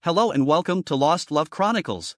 Hello and welcome to Lost Love Chronicles.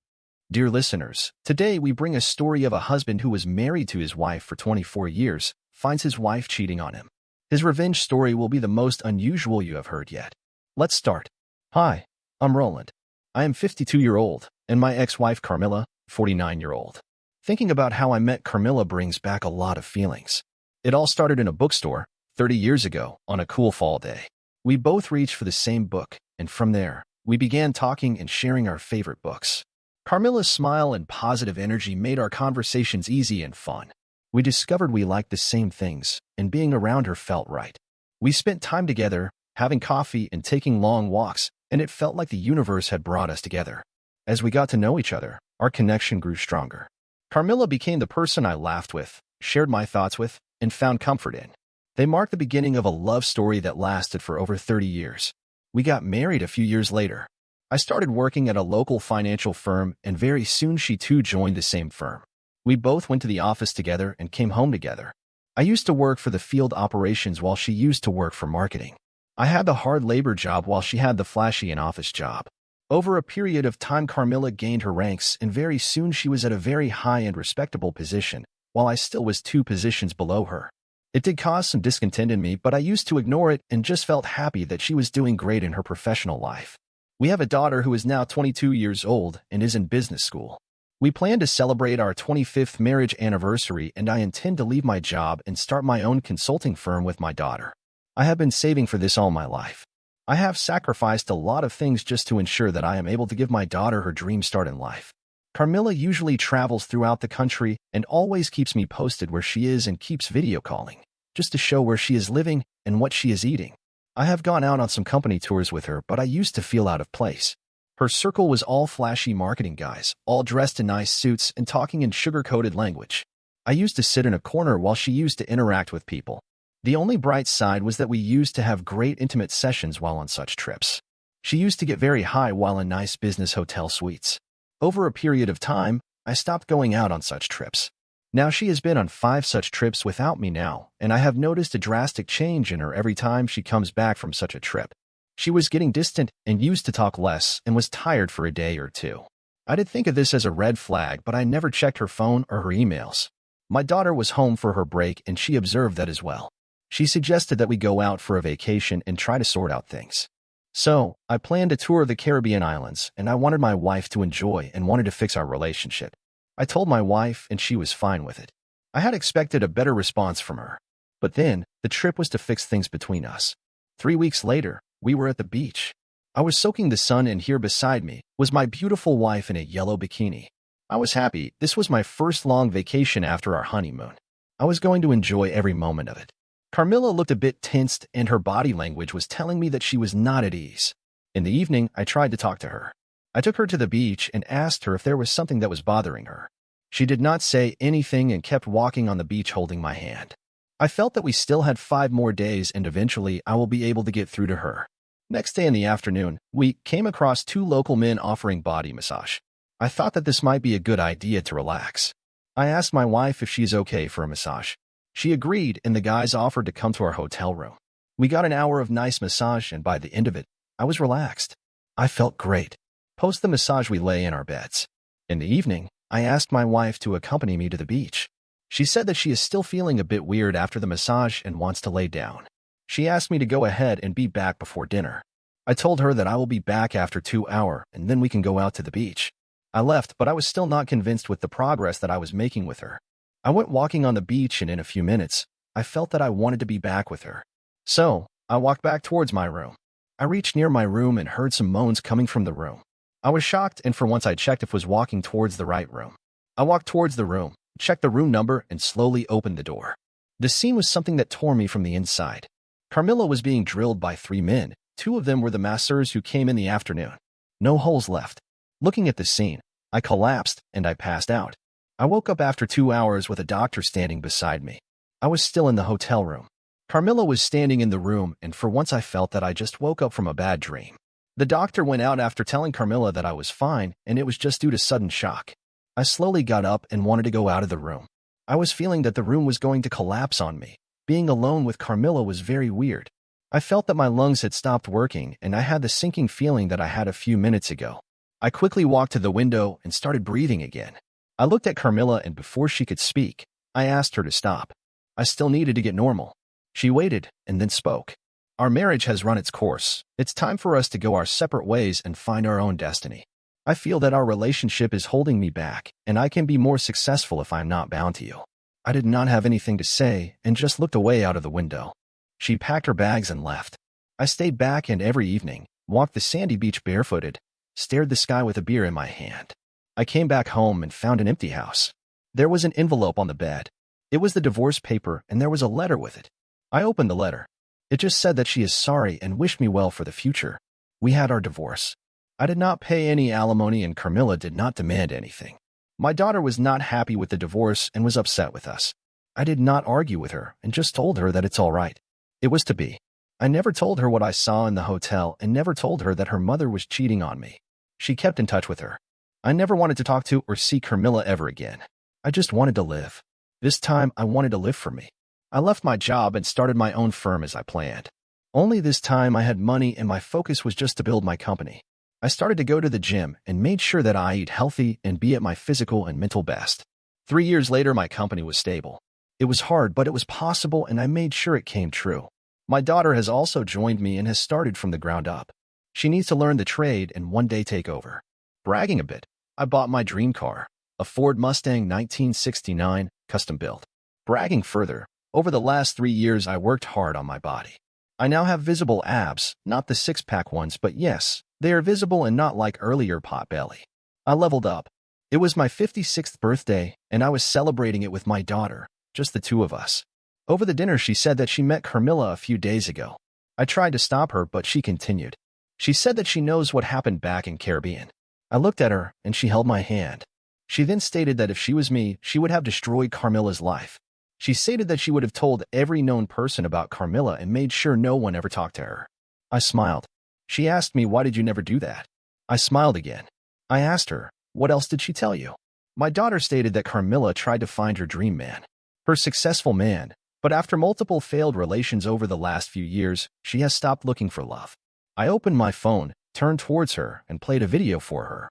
Dear listeners, today we bring a story of a husband who was married to his wife for 24 years, finds his wife cheating on him. His revenge story will be the most unusual you have heard yet. Let's start. Hi, I'm Roland. I am 52-year-old, and my ex-wife Carmilla, 49-year-old. Thinking about how I met Carmilla brings back a lot of feelings. It all started in a bookstore, 30 years ago, on a cool fall day. We both reached for the same book, and from there, we began talking and sharing our favorite books. Carmilla's smile and positive energy made our conversations easy and fun. We discovered we liked the same things, and being around her felt right. We spent time together, having coffee and taking long walks, and it felt like the universe had brought us together. As we got to know each other, our connection grew stronger. Carmilla became the person I laughed with, shared my thoughts with, and found comfort in. They marked the beginning of a love story that lasted for over 30 years. We got married a few years later. I started working at a local financial firm, and very soon she too joined the same firm. We both went to the office together and came home together. I used to work for the field operations while she used to work for marketing. I had the hard labor job while she had the flashy in-office job. Over a period of time, Carmilla gained her ranks, and very soon she was at a very high and respectable position, while I still was 2 positions below her. It did cause some discontent in me, but I used to ignore it and just felt happy that she was doing great in her professional life. We have a daughter who is now 22 years old and is in business school. We plan to celebrate our 25th marriage anniversary, and I intend to leave my job and start my own consulting firm with my daughter. I have been saving for this all my life. I have sacrificed a lot of things just to ensure that I am able to give my daughter her dream start in life. Carmilla usually travels throughout the country and always keeps me posted where she is and keeps video calling, just to show where she is living and what she is eating. I have gone out on some company tours with her, but I used to feel out of place. Her circle was all flashy marketing guys, all dressed in nice suits and talking in sugar-coated language. I used to sit in a corner while she used to interact with people. The only bright side was that we used to have great intimate sessions while on such trips. She used to get very high while in nice business hotel suites. Over a period of time, I stopped going out on such trips. Now she has been on 5 such trips without me now, and I have noticed a drastic change in her every time she comes back from such a trip. She was getting distant and used to talk less and was tired for a day or 2. I did think of this as a red flag, but I never checked her phone or her emails. My daughter was home for her break, and she observed that as well. She suggested that we go out for a vacation and try to sort out things. So, I planned a tour of the Caribbean islands, and I wanted my wife to enjoy and wanted to fix our relationship. I told my wife, and she was fine with it. I had expected a better response from her. But then, the trip was to fix things between us. 3 weeks later, we were at the beach. I was soaking the sun, and here beside me was my beautiful wife in a yellow bikini. I was happy. This was my first long vacation after our honeymoon. I was going to enjoy every moment of it. Carmilla looked a bit tensed, and her body language was telling me that she was not at ease. In the evening, I tried to talk to her. I took her to the beach and asked her if there was something that was bothering her. She did not say anything and kept walking on the beach holding my hand. I felt that we still had 5 more days, and eventually I will be able to get through to her. Next day in the afternoon, we came across 2 local men offering body massage. I thought that this might be a good idea to relax. I asked my wife if she is okay for a massage. She agreed, and the guys offered to come to our hotel room. We got an hour of nice massage, and by the end of it, I was relaxed. I felt great. Post the massage, we lay in our beds. In the evening, I asked my wife to accompany me to the beach. She said that she is still feeling a bit weird after the massage and wants to lay down. She asked me to go ahead and be back before dinner. I told her that I will be back after 2 hours, and then we can go out to the beach. I left, but I was still not convinced with the progress that I was making with her. I went walking on the beach, and in a few minutes, I felt that I wanted to be back with her. So, I walked back towards my room. I reached near my room and heard some moans coming from the room. I was shocked, and for once I checked if I was walking towards the right room. I walked towards the room, checked the room number, and slowly opened the door. The scene was something that tore me from the inside. Carmilla was being drilled by 3 men. 2 of them were the masseurs who came in the afternoon. No holes left. Looking at the scene, I collapsed and I passed out. I woke up after 2 hours with a doctor standing beside me. I was still in the hotel room. Carmilla was standing in the room, and for once I felt that I just woke up from a bad dream. The doctor went out after telling Carmilla that I was fine, and it was just due to sudden shock. I slowly got up and wanted to go out of the room. I was feeling that the room was going to collapse on me. Being alone with Carmilla was very weird. I felt that my lungs had stopped working and I had the sinking feeling that I had a few minutes ago. I quickly walked to the window and started breathing again. I looked at Carmilla and before she could speak, I asked her to stop. I still needed to get normal. She waited and then spoke. Our marriage has run its course. It's time for us to go our separate ways and find our own destiny. I feel that our relationship is holding me back, and I can be more successful if I'm not bound to you. I did not have anything to say and just looked away out of the window. She packed her bags and left. I stayed back and every evening, walked the sandy beach barefooted, stared the sky with a beer in my hand. I came back home and found an empty house. There was an envelope on the bed. It was the divorce paper and there was a letter with it. I opened the letter. It just said that she is sorry and wished me well for the future. We had our divorce. I did not pay any alimony and Carmilla did not demand anything. My daughter was not happy with the divorce and was upset with us. I did not argue with her and just told her that it's all right. It was to be. I never told her what I saw in the hotel and never told her that her mother was cheating on me. She kept in touch with her. I never wanted to talk to or see Carmilla ever again. I just wanted to live. This time, I wanted to live for me. I left my job and started my own firm as I planned. Only this time I had money and my focus was just to build my company. I started to go to the gym and made sure that I eat healthy and be at my physical and mental best. 3 years later, my company was stable. It was hard, but it was possible and I made sure it came true. My daughter has also joined me and has started from the ground up. She needs to learn the trade and one day take over. Bragging a bit, I bought my dream car, a Ford Mustang 1969, custom built. Bragging further, over the last 3 years I worked hard on my body. I now have visible abs, not the six-pack ones, but yes, they are visible and not like earlier pot belly. I leveled up. It was my 56th birthday, and I was celebrating it with my daughter, just the two of us. Over the dinner, she said that she met Carmilla a few days ago. I tried to stop her, but she continued. She said that she knows what happened back in Caribbean. I looked at her, and she held my hand. She then stated that if she was me, she would have destroyed Carmilla's life. She stated that she would have told every known person about Carmilla and made sure no one ever talked to her. I smiled. She asked me, why did you never do that? I smiled again. I asked her, what else did she tell you? My daughter stated that Carmilla tried to find her dream man, her successful man, but after multiple failed relations over the last few years, she has stopped looking for love. I opened my phone, turned towards her, and played a video for her.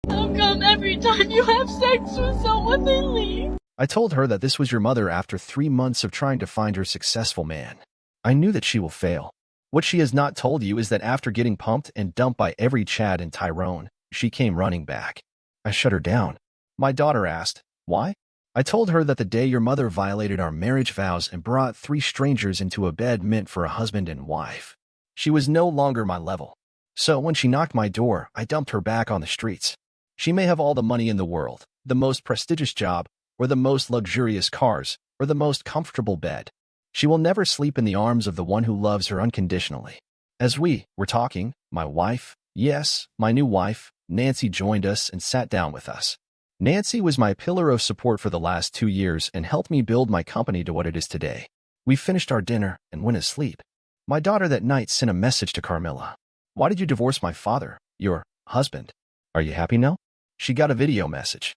How come every time you have sex with someone, they leave? I told her that this was your mother after 3 months of trying to find her successful man. I knew that she will fail. What she has not told you is that after getting pumped and dumped by every Chad and Tyrone, she came running back. I shut her down. My daughter asked, why? I told her that the day your mother violated our marriage vows and brought 3 strangers into a bed meant for a husband and wife. She was no longer my level. So when she knocked my door, I dumped her back on the streets. She may have all the money in the world, the most prestigious job, or the most luxurious cars, or the most comfortable bed. She will never sleep in the arms of the one who loves her unconditionally. As we were talking, my wife, yes, my new wife, Nancy joined us and sat down with us. Nancy was my pillar of support for the last 2 years and helped me build my company to what it is today. We finished our dinner and went to sleep. My daughter that night sent a message to Carmilla. Why did you divorce my father, your husband? Are you happy now? She got a video message.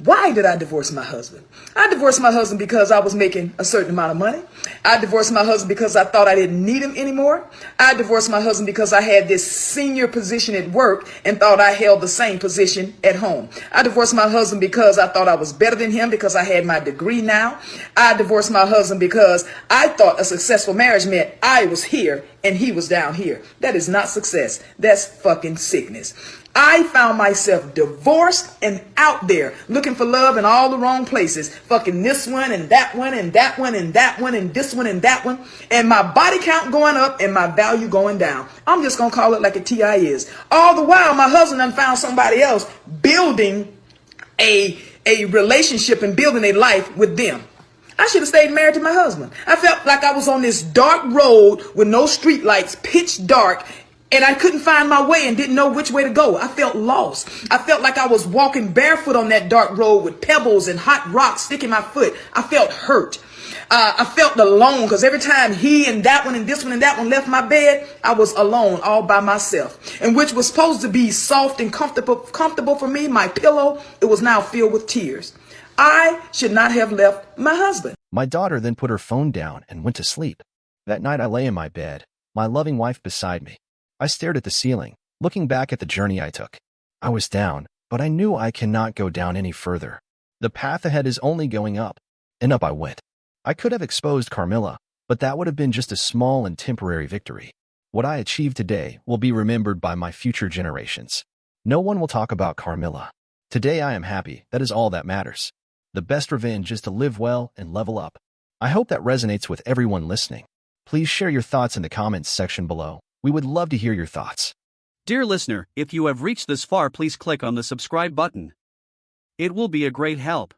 Why did I divorce my husband? I divorced my husband because I was making a certain amount of money. I divorced my husband because I thought I didn't need him anymore. I divorced my husband because I had this senior position at work and thought I held the same position at home. I divorced my husband because I thought I was better than him because I had my degree now. I divorced my husband because I thought a successful marriage meant I was here and he was down here. That is not success. That's fucking sickness. I found myself divorced and out there looking for love in all the wrong places. Fucking this one and that one and that one and that one and this one and that one. And my body count going up and my value going down. I'm just going to call it like a TI is. All the while, my husband done found somebody else building a relationship and building a life with them. I should have stayed married to my husband. I felt like I was on this dark road with no street lights, pitch dark, and I couldn't find my way and didn't know which way to go. I felt lost. I felt like I was walking barefoot on that dark road with pebbles and hot rocks sticking my foot. I felt hurt. I felt alone because every time he and that one and this one and that one left my bed, I was alone all by myself. And which was supposed to be soft and comfortable for me, my pillow, it was now filled with tears. I should not have left my husband. My daughter then put her phone down and went to sleep. That night I lay in my bed, my loving wife beside me. I stared at the ceiling, looking back at the journey I took. I was down, but I knew I cannot go down any further. The path ahead is only going up, and up I went. I could have exposed Carmilla, but that would have been just a small and temporary victory. What I achieved today will be remembered by my future generations. No one will talk about Carmilla. Today I am happy, that is all that matters. The best revenge is to live well and level up. I hope that resonates with everyone listening. Please share your thoughts in the comments section below. We would love to hear your thoughts. Dear listener, if you have reached this far, please click on the subscribe button. It will be a great help.